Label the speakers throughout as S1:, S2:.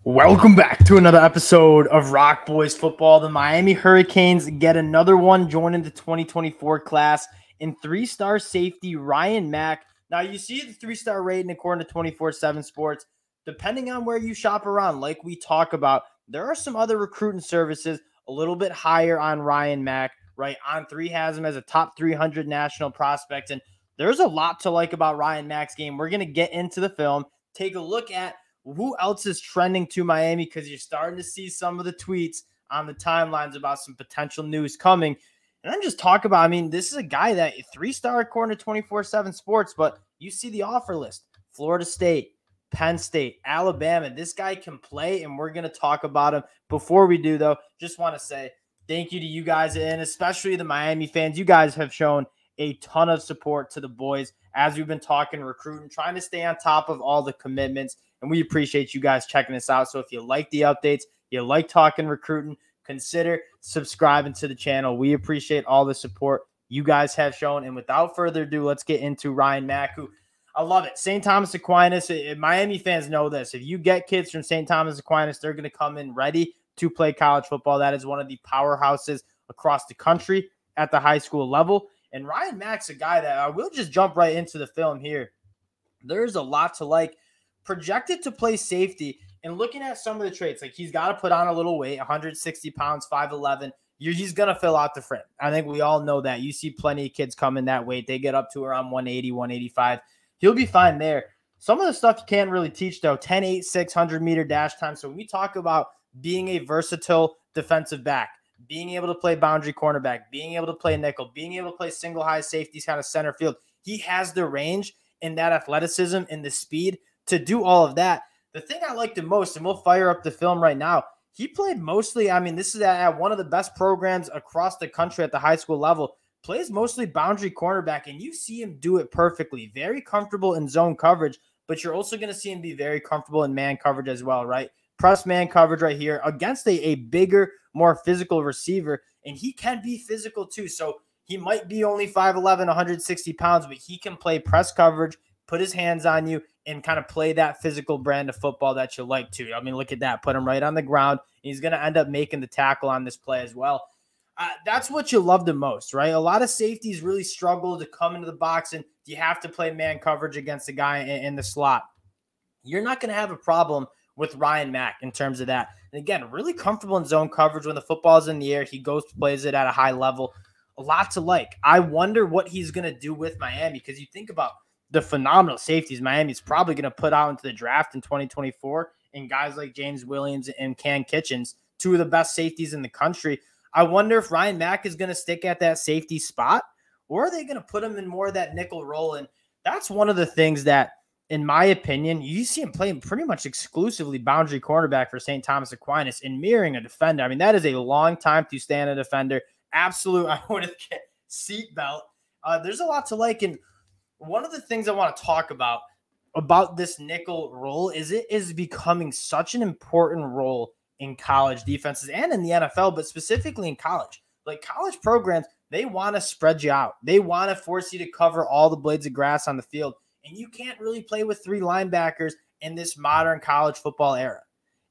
S1: Welcome back to another episode of Rock Boys Football. The Miami Hurricanes get another one joining the 2024 class in three-star safety Ryan Mack. Now, you see the three-star rating according to 24/7 Sports. Depending on where you shop around, like we talk about, there are some other recruiting services a little bit higher on Ryan Mack, right? On3 has him as a top 300 national prospect, and there's a lot to like about Ryan Mack's game. We're going to get into the film, take a look at who else is trending to Miami, because you're starting to see some of the tweets on the timelines about some potential news coming. And then just talk about, this is a guy that three-star according to 24/7 Sports, but you see the offer list: Florida State, Penn State, Alabama. This guy can play, and we're going to talk about him. Before we do, though, just want to say thank you to you guys, and especially the Miami fans. You guys have shown a ton of support to the boys as we've been talking recruiting, trying to stay on top of all the commitments. And we appreciate you guys checking us out. So if you like the updates, you like talking recruiting, consider subscribing to the channel. We appreciate all the support you guys have shown. And without further ado, let's get into Ryan Mack, who I love it. St. Thomas Aquinas, Miami fans know this. If you get kids from St. Thomas Aquinas, they're going to come in ready to play college football. That is one of the powerhouses across the country at the high school level. And Ryan Mack's a guy that I will just jump right into the film here. There's a lot to like. Projected to play safety, and looking at some of the traits, like he's got to put on a little weight, 160 pounds, 5'11". He's going to fill out the frame. I think we all know that. You see plenty of kids come in that weight. They get up to around 180, 185. He'll be fine there. Some of the stuff you can't really teach, though, 10.86, 100-meter dash time. So when we talk about being a versatile defensive back, being able to play boundary cornerback, being able to play nickel, being able to play single high safeties, kind of center field, he has the range and that athleticism and the speed to do all of that. The thing I like the most, and we'll fire up the film right now, he played mostly, this is at one of the best programs across the country at the high school level, plays mostly boundary cornerback, and you see him do it perfectly. Very comfortable in zone coverage, but you're also going to see him be very comfortable in man coverage as well, right? Press man coverage right here against a bigger, more physical receiver, and he can be physical too. So he might be only 5'11", 160 pounds, but he can play press coverage, put his hands on you, and kind of play that physical brand of football that you like to. Look at that. Put him right on the ground. He's going to end up making the tackle on this play as well. That's what you love the most, right? A lot of safeties really struggle to come into the box, and you have to play man coverage against a guy in the slot. You're not going to have a problem with Ryan Mack in terms of that. And again, really comfortable in zone coverage. When the football's in the air, he goes, plays it at a high level. A lot to like. I wonder what he's going to do with Miami, because you think about the phenomenal safeties Miami's probably going to put out into the draft in 2024, and guys like James Williams and Cam Kitchens, two of the best safeties in the country. I wonder if Ryan Mack is going to stick at that safety spot, or are they going to put him in more of that nickel role? And that's one of the things that, in my opinion, you see him playing pretty much exclusively boundary cornerback for St. Thomas Aquinas and mirroring a defender. That is a long time to stand a defender. Absolute, I would have get seatbelt. There's a lot to like. And one of the things I want to talk about this nickel role is it is becoming such an important role in college defenses and in the NFL, but specifically in college. Like college programs, they want to spread you out. They want to force you to cover all the blades of grass on the field. And you can't really play with three linebackers in this modern college football era.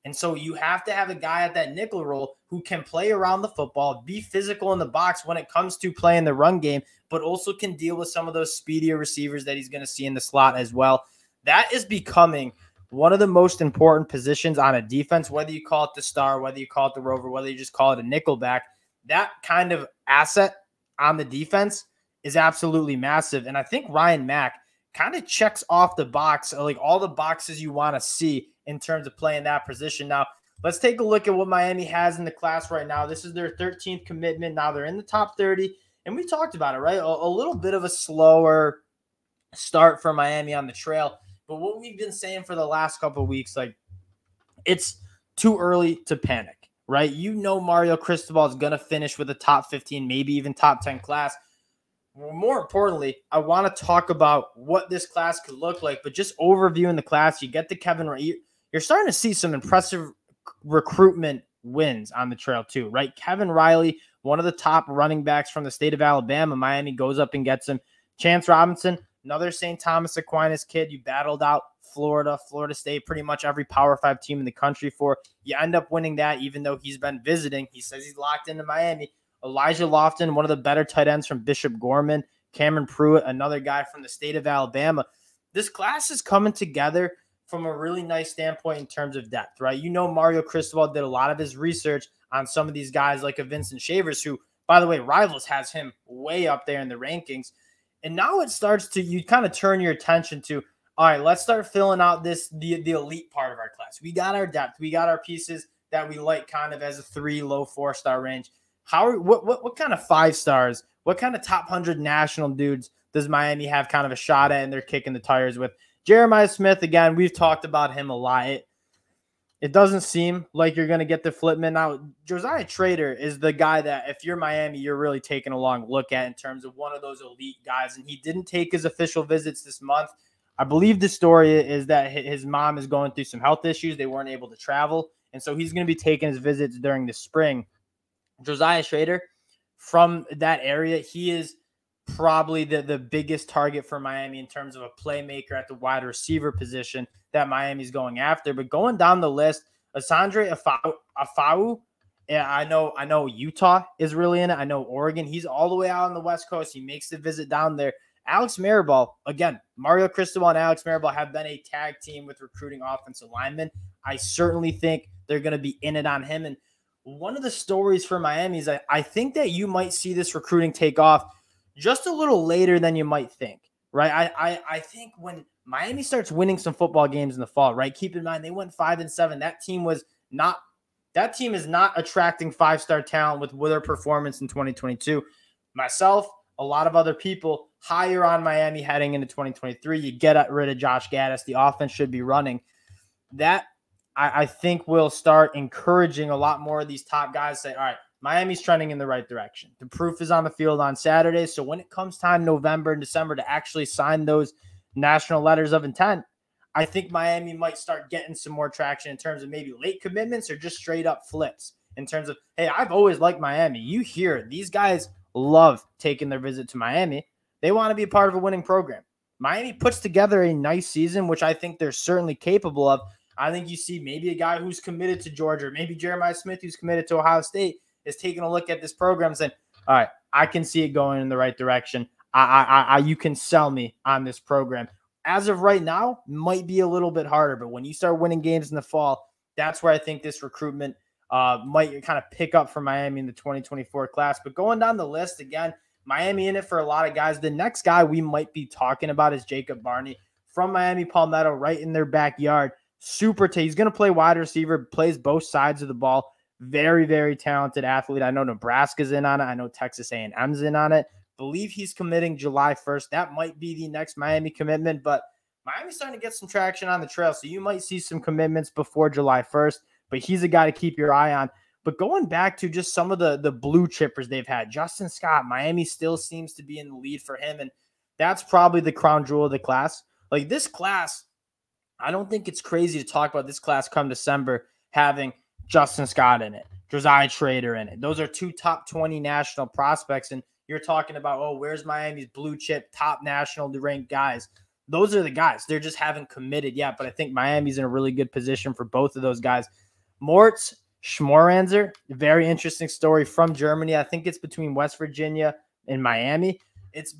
S1: And so you have to have a guy at that nickel role who can play around the football, be physical in the box when it comes to playing the run game, but also can deal with some of those speedier receivers that he's going to see in the slot as well. That is becoming one of the most important positions on a defense, whether you call it the star, whether you call it the rover, whether you just call it a nickel back. That kind of asset on the defense is absolutely massive. And I think Ryan Mack kind of checks off the box, like all the boxes you want to see in terms of playing that position. Now, let's take a look at what Miami has in the class right now. This is their 13th commitment. Now they're in the top 30, and we talked about it, right? A little bit of a slower start for Miami on the trail. But what we've been saying for the last couple of weeks, like, it's too early to panic, right? Mario Cristobal is going to finish with a top 15, maybe even top 10 class. More importantly, I want to talk about what this class could look like, but just overviewing the class, you get the Kevin Riley. You're starting to see some impressive recruitment wins on the trail too, right? Kevin Riley, one of the top running backs from the state of Alabama. Miami goes up and gets him. Chance Robinson, another St. Thomas Aquinas kid. You battled out Florida State, pretty much every Power 5 team in the country for. You end up winning that, even though he's been visiting. He says he's locked into Miami. Elijah Lofton, one of the better tight ends from Bishop Gorman. Cameron Pruitt, another guy from the state of Alabama. This class is coming together from a really nice standpoint in terms of depth, right? You know, Mario Cristobal did a lot of his research on some of these guys like a Vincent Shavers, who, by the way, Rivals has him way up there in the rankings. And now it starts to, you kind of turn your attention to, all right, let's start filling out the elite part of our class. We got our depth. We got our pieces that we like kind of as a 3, low 4-star range. What kind of 5 stars, what kind of top 100 national dudes does Miami have kind of a shot at and they're kicking the tires with? Jeremiah Smith, again, we've talked about him a lot. It doesn't seem like you're going to get the Flipman. Now, Josiah Trader is the guy that if you're Miami, you're really taking a long look at in terms of one of those elite guys. And he didn't take his official visits this month. I believe the story is that his mom is going through some health issues. They weren't able to travel. And so he's going to be taking his visits during the spring. Josiah Schrader, from that area, he is probably the biggest target for Miami in terms of a playmaker at the wide receiver position that Miami's going after. But going down the list, Asandre Afau, yeah, I know Utah is really in it. I know Oregon. He's all the way out on the West Coast. He makes the visit down there. Alex Mirabal, again, Mario Cristobal and Alex Mirabal have been a tag team with recruiting offensive linemen. I certainly think they're going to be in it on him. And one of the stories for Miami is I think that you might see this recruiting take off just a little later than you might think, right? I think when Miami starts winning some football games in the fall, right? Keep in mind, they went 5-7. That team is not attracting 5-star talent with their performance in 2022. Myself, a lot of other people higher on Miami heading into 2023. You get rid of Josh Gaddis. The offense should be running. That I think will start encouraging a lot more of these top guys to say, all right, Miami's trending in the right direction. The proof is on the field on Saturday. So when it comes time November and December to actually sign those national letters of intent, I think Miami might start getting some more traction in terms of maybe late commitments or just straight up flips in terms of, hey, I've always liked Miami. You hear these guys love taking their visit to Miami. They want to be a part of a winning program. Miami puts together a nice season, which I think they're certainly capable of. I think you see maybe a guy who's committed to Georgia, or maybe Jeremiah Smith who's committed to Ohio State is taking a look at this program and saying, all right, I can see it going in the right direction. You can sell me on this program. As of right now, might be a little bit harder, but when you start winning games in the fall, that's where I think this recruitment might kind of pick up for Miami in the 2024 class. But going down the list, again, Miami in it for a lot of guys. The next guy we might be talking about is Jacob Barney from Miami Palmetto, right in their backyard. He's going to play wide receiver, plays both sides of the ball. Very, very talented athlete. I know Nebraska's in on it. I know Texas A&M's in on it. Believe he's committing July 1st. That might be the next Miami commitment, but Miami's starting to get some traction on the trail, so you might see some commitments before July 1st, but he's a guy to keep your eye on. But going back to just some of the blue chippers they've had, Justin Scott, Miami still seems to be in the lead for him, and that's probably the crown jewel of the class. Like this class, I don't think it's crazy to talk about this class come December having Justin Scott in it, Josiah Trader in it. Those are 2 top 20 national prospects, and you're talking about, oh, where's Miami's blue chip top national ranked guys? Those are the guys. They're just haven't committed yet, but I think Miami's in a really good position for both of those guys. Moritz Schmoranzer, very interesting story from Germany. I think it's between West Virginia and Miami. It's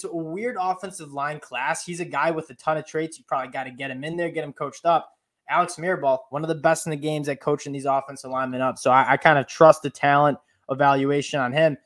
S1: a weird offensive line class. He's a guy with a ton of traits. You probably got to get him in there, get him coached up. Alex Mirabal, one of the best in the games at coaching these offensive linemen up. So I kind of trust the talent evaluation on him.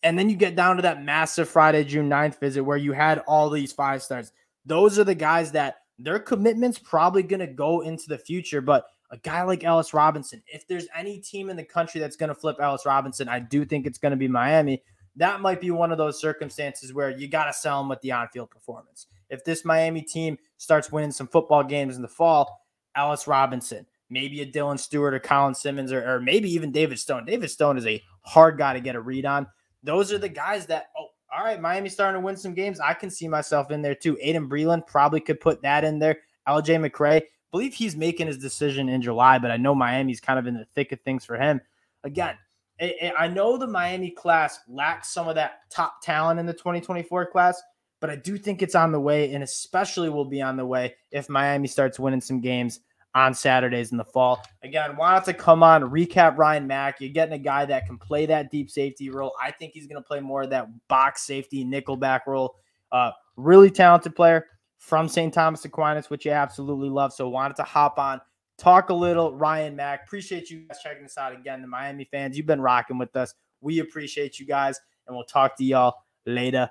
S1: And then you get down to that massive Friday, June 9th visit where you had all these 5 stars. Those are the guys that their commitment's probably going to go into the future. But a guy like Ellis Robinson, if there's any team in the country that's going to flip Ellis Robinson, I do think it's going to be Miami. That might be one of those circumstances where you got to sell him with the on-field performance. If this Miami team starts winning some football games in the fall, Ellis Robinson, maybe a Dylan Stewart or Colin Simmons or maybe even David Stone. David Stone is a hard guy to get a read on. Those are the guys that, oh, all right, Miami's starting to win some games. I can see myself in there too. Aiden Breland probably could put that in there. LJ McCray, believe he's making his decision in July, but I know Miami's kind of in the thick of things for him. Again, I know the Miami class lacks some of that top talent in the 2024 class, but I do think it's on the way, and especially will be on the way if Miami starts winning some games on Saturdays in the fall. Again, wanted to come on, recap Ryan Mack. You're getting a guy that can play that deep safety role. I think he's going to play more of that box safety, nickelback role. Really talented player from St. Thomas Aquinas, which you absolutely love. So wanted to hop on, talk a little Ryan Mack. Appreciate you guys checking us out again. The Miami fans, you've been rocking with us. We appreciate you guys, and we'll talk to y'all later.